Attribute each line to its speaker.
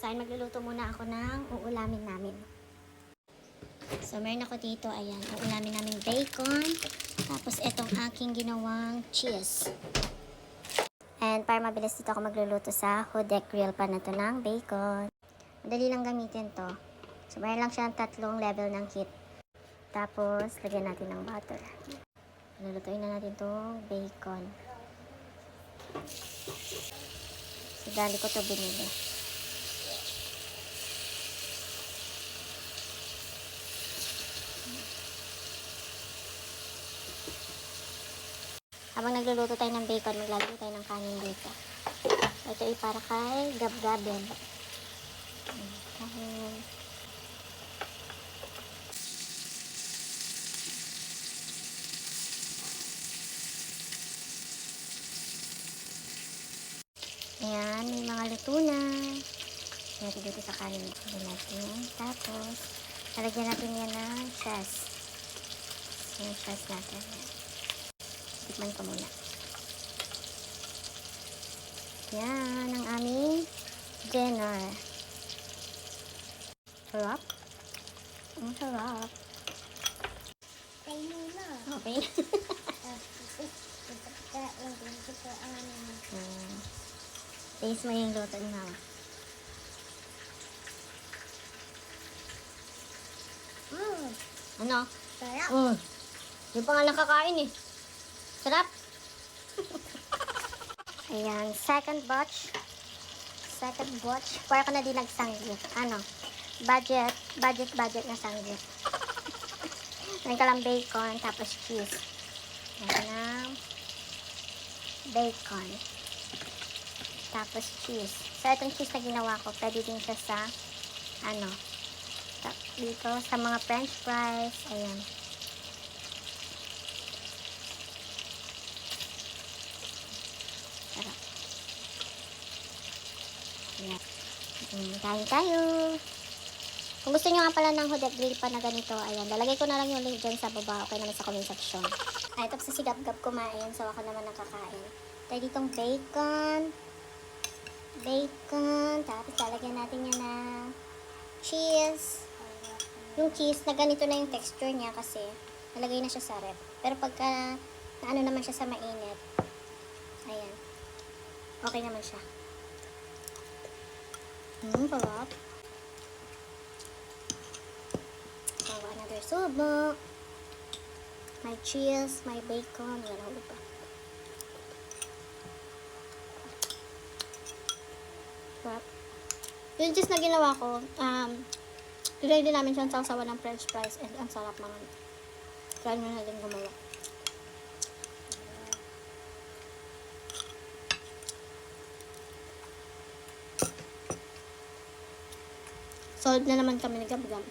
Speaker 1: So, ayun, magluluto muna ako ng uulamin namin. So, meron ako dito, ayan, uulamin namin bacon. Tapos, itong aking ginawang cheese. And para mabilis dito ako magluluto sa Hude Grill pa na to ng bacon. Madali lang gamitin to. So, meron lang siya 3 level ng heat. Tapos, lagyan natin ng butter. Lulutuin na natin tong bacon. So, dali ko to binili. Habang nagluluto tayo ng bacon, maglalagay tayo ng kanin dito. Ito ay para kay gab-gabin. Kanin. Ayan, may mga luto na. Natin dito sa kanin. Lagyan natin. Tapos, lalagyan natin yan ng cheese. Yung cheese natin. Tikman ko muna. Yan, ang aming dinner. Sarap. Ang sarap.
Speaker 2: Kain muna.
Speaker 1: Okay. Taste mo yung luto ni Mama. Ano?
Speaker 2: Sarap.
Speaker 1: Yung pa nga lang kakain eh. Sarap. Ayan, second batch. Second batch. Para ka na din nagsanggit. Ano? Budget na sanggit. Meron ka lang bacon, tapos cheese. Meron ng bacon. Tapos cheese. So, itong cheese na ginawa ko, pwede din siya sa, ano, dito, sa mga french fries. Ayan. Sarap. Ayan. Kain tayo. Kung gusto nyo nga pala ng Hude Grill pa na ganito, ayan, lalagay ko na lang yung link dyan sa baba, okay naman sa comment section. Ay, tapos si Gab-Gab kumain, so ako naman nakakain. Tayo ditong bacon, tapos lalagyan natin yan ng cheese. Yung cheese, na ganito na yung texture niya kasi nalagay na siya sa ref. Pero pagka, naano naman siya sa mainit, ayan, okay naman siya. Sarap. So, another subok. May cheese, may bacon, wala ulit pa. Sarap. Yung cheese na ginawa ko, ilagay din namin siyang sausawan ng french fries and ang sarap mga. Kaya nyo na din gumawa. Solve na naman kami ni Gab-Gab.